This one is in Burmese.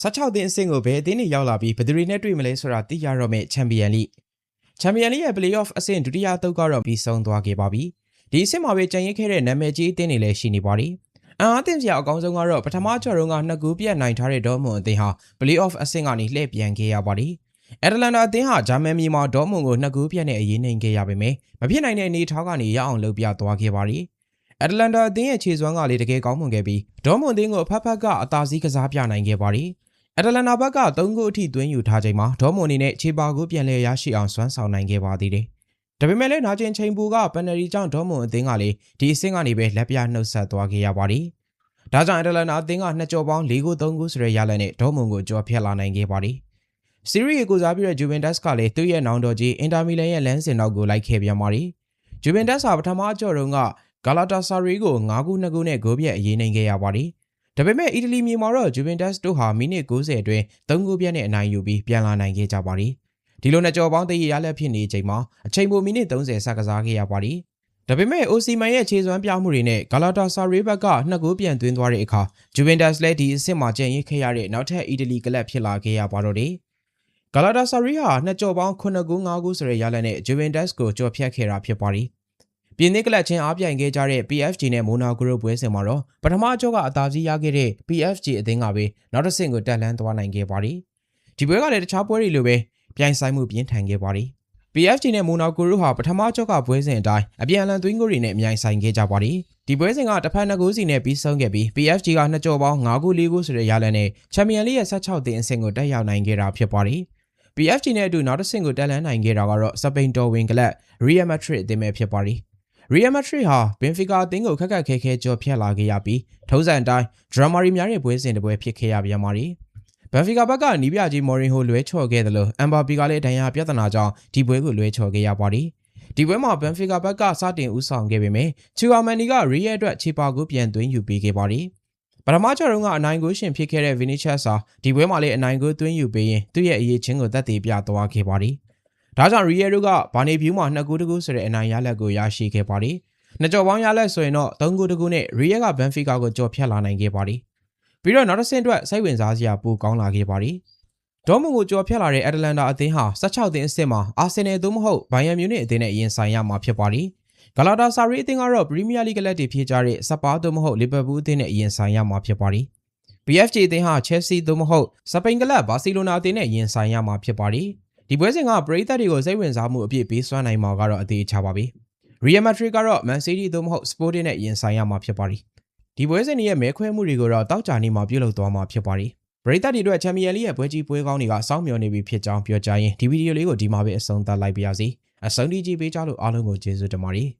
16သင်းအဆင့်ကိုဘယ်အသင်းတွေရောက်လာပြီးဘယ်သူတွေနဲ့တွေ့မလဲဆိုတာသိရတော့မယ့်ချန်ပီယံလိရဲ့ Play-off အဆင့်ဒုတိယသုတ်ကတော့ပြီးဆုံးသွားခဲ့ပါပြီ။ဒီအဆင့်မှာပဲကြံရစ်ခဲ့တဲ့နာမည်ကြီးအသင်းတွေလည်းရှိနေပါတယ်။အားသင့်စရာအကောင်းဆုံးကတော့ပထမကျော်တုန်းက2ဂိုးပြတ်နိုင်ထားတဲ့ဒေါ်မွန်အသင်းဟာ Play-off အဆင့်ကနေလှည့်ပြန်ခဲ့ရပါတယ်။အက်တလန်တာအသင်းဟာဂျာမန်မြေမှာဒေါ်မွန်ကို2ဂိုးပြတ်နဲ့အရေးနိုင်ခဲ့ရပေမဲ့မဖြစ်နိုင်တဲ့အနေအထားကနေရအောင်လုပ်ပြသွားခဲ့ပါတယ်။အက်တလန်တာအသင်းရဲ့ခြေစွမ်းကလည်းတကယ်ကောင်းမွန်ခဲ့ပြီးဒေါ်မွန်အသင်းကိုအဖက်ဖက်ကအသာစီးကစားပြနိုင်ခဲ့ပါတယ်။အက်တလန်တာဘက်က3ဂိုးအထိသွင်းယူထားချိန်မှာဒေါ်မွန်အနေနဲ့ခြေပါကိုပြန်လည်ရရှိအောင်စွမ်းဆောင်နိုင်ခဲ့ပါသေးတယ်။ဒါပေမဲ့လည်းနာကျင်ချိန်ပူကပန်နယ်ရီကြောင့်ဒေါ်မွန်အသင်းကလည်းဒီအဆင့်ကနေပဲလက်ပြနှုတ်ဆက်သွားခဲ့ရပါတယ်။ဒါကြောင့်အက်တလန်တာအသင်းက2ကြော်ပေါင်း4ဂိုး3ဂိုးဆိုတဲ့ရလဒ်နဲ့ဒေါ်မွန်ကိုကြော်ဖြတ်လာနိုင်ခဲ့ပါတယ်။စီရီကိုစားပြီးတဲ့ဂျူဗင်တက်စ်ကလည်းသူ့ရဲ့နောင်တော်ကြီးအင်တာမီလန်ရဲ့လမ်းစဉ်နောက်ကိုလိုက်ခဲ့ပြန်ပါတယ်။ဂျူဗင်တက်စ်ဟာပထမအကြော်တုန်းကဂါလာတာဆာရီကို9ဂိုး2ဂိုးနဲ့ဂိုးပြတ်အရေးနိုင်ခဲ့ရပါတယ်။ဒါပေမဲ့အီတလီမြေမှာတော့ဂျူဗင်တက်စ်တို့ဟာမိနစ်90အတွင်း3ဂိုးပြတ်နဲ့အနိုင်ယူပြီးပြန်လာနိုင်ခဲ့ကြပါတယ်။ဒီလိုနဲ့ကြော်ပေါင်းတရရလက်ဖြစ်နေချိန်မှာအချိန်ပိုမိနစ်30ဆက်ကစားခဲ့ရပါတယ်။ဒါပေမဲ့အိုစီမန်ရဲ့ခြေစွမ်းပြမှုတွေနဲ့ဂါလာတာဆာရီဘက်က2ဂိုးပြန်သွင်းသွားတဲ့အခါဂျူဗင်တက်စ်လည်းဒီအဆင့်မှာကျန်ရစ်ခဲ့ရတဲ့နောက်ထပ်အီတလီကလပ်ဖြစ်လာခဲ့ရပါတော့တယ်။ဂါလာတာဆာရီဟာ2ကြော်ပေါင်း9ဂိုး5ဂိုးဆိုတဲ့ရလက်နဲ့ဂျူဗင်တက်စ်ကိုကြော်ဖြတ်ခဲ့တာဖြစ်ပါတယ်။ပြင်းသစ်ကလပ်ချင်းအားပြိုင်ခဲ့ကြတဲ့ PSG နဲ့မိုနာကိုတို့ပွဲစဉ်မှာတော့ပထမအကြောကအသာစီးရခဲ့တဲ့ PSG အသင်းကပဲနောက်တစ်ဆင့်ကိုတက်လှမ်းသွားနိုင်ခဲ့ပါတယ်။ဒီပွဲကလည်းတခြားပွဲတွေလိုပဲပြိုင်ဆိုင်မှုပြင်းထန်ခဲ့ပါတယ်။ PSG နဲ့မိုနာကိုတို့ဟာပထမအကြောကပွဲစဉ်အတိုင်းအပြန်အလှန်သွင်းဂိုးတွေနဲ့အမြိုင်ဆိုင်ခဲ့ကြပါတယ်။ဒီပွဲစဉ်ကတစ်ဖက်2ဂိုးစီနဲ့ပြီးဆုံးခဲ့ပြီး PSG က2ကြော်ပေါင်း9ဂိုး4ဂိုးဆိုတဲ့ရလဒ်နဲ့ချန်ပီယံလိရဲ့16သင်းအဆင့်ကိုတက်ရောက်နိုင်ခဲ့တာဖြစ်ပါတယ်။ PSG နဲ့အတူနောက်တစ်ဆင့်ကိုတက်လှမ်းနိုင်ခဲ့တာကတော့စပိန်တော်ဝင်ကလပ် Real Madrid အသင်းပဲဖြစ်ပါတယ်။ Real Madrid ဟာဘင်ဖီကာအသင်းကိုခက်ခက်ခဲခဲကြော်ဖြတ်လာခဲ့ရပြီးထုံးစံအတိုင်းဒရမာရီများတဲ့ပွဲစဉ်တစ်ပွဲဖြစ်ခဲ့ရပြန်ပါတယ်။ဘင်ဖီကာဘက်ကနီးပြကြီးမော်ရင်ဟိုလွဲချော်ခဲ့တယ်လို့အမ်ဘာပီကလည်းဒဏ်ရာပြဿနာကြောင့်ဒီပွဲကိုလွဲချော်ခဲ့ရပါတယ်။ဒီပွဲမှာဘင်ဖီကာဘက်ကစတင်ဦးဆောင်ခဲ့ပေမဲ့ချူအာမန်နီကရီယယ်အတွက်ခြေပါကိုပြန်သွင်းယူပေးခဲ့ပါတယ်။ပထမကျော်တုန်းကအနိုင်ကိုရှင်ဖြစ်ခဲ့တဲ့ဗီနီချတ်စာဒီပွဲမှာလည်းအနိုင်ကိုသွင်းယူပေးရင်သူ့ရဲ့အရေးချင်းကိုသက်သေပြသွားခဲ့ပါတယ်။ဒါကြောင့်ရီယယ်တို့ကဘာနေဗျူးမှာ2ဂိုးတကူဆိုတဲ့အနိုင်ရလက်ကိုရရှိခဲ့ပါတယ်။နှစ်ကြော်ပေါင်းရလက်ဆိုရင်တော့3ဂိုးတကူနဲ့ရီယယ်ကဘန်ဖီကာကိုကြော်ဖြတ်လာနိုင်ခဲ့ပါတယ်။ပြီးတော့နောက်တစ်ဆင့်အတွက်စိတ်ဝင်စားစရာပိုကောင်းလာခဲ့ပါတယ်။ဒေါ်မွန်ကိုကြော်ဖြတ်လာတဲ့အက်တလန်တာအသင်းဟာ16သင်းအဆင့်မှာအာဆင်နယ်သို့မဟုတ်ဘိုင်ယန်မြူနစ်အသင်းနဲ့ရင်ဆိုင်ရမှာဖြစ်ပါတယ်။ဂါလာတာဆာရီအသင်းကတော့ပရီးမီးယားလိကလပ်တွေဖြစ်ကြတဲ့စပါးသို့မဟုတ်လီဗာပူးအသင်းနဲ့ရင်ဆိုင်ရမှာဖြစ်ပါတယ်။ PSG အသင်းဟာချယ်ဆီသို့မဟုတ်စပိန်ကလပ်ဘာစီလိုနာအသင်းနဲ့ရင်ဆိုင်ရမှာဖြစ်ပါတယ်။ဒီပွဲစဉ်ကပရိသတ်တွေကိုစိတ်ဝင်စားမှုအပြည့်ပေးစွမ်းနိုင်မှာကတော့အသေးချပါပဲ။ Real Madrid ကတော့ Man City သို့မဟုတ် Sporting နဲ့ရင်ဆိုင်ရမှာဖြစ်ပါတယ်။ဒီပွဲစဉ်ရဲ့မဲခွဲမှုတွေကိုတော့တောက်ကြနေမှာပြုလုပ်သွားမှာဖြစ်ပါတယ်။ပရိသတ်တွေအတွက်ချန်ပီယံလိရဲ့ပွဲကြီးပွဲကောင်းတွေကစောင့်မျှော်နေပြီဖြစ်ကြောင်းပြောကြားရင်းဒီဗီဒီယိုလေးကိုဒီမှာပဲအဆုံးသတ်လိုက်ပါရစေ။အဆုံးထိကြည့်ပေးကြလို့အားလုံးကိုကျေးဇူးတင်ပါတယ်။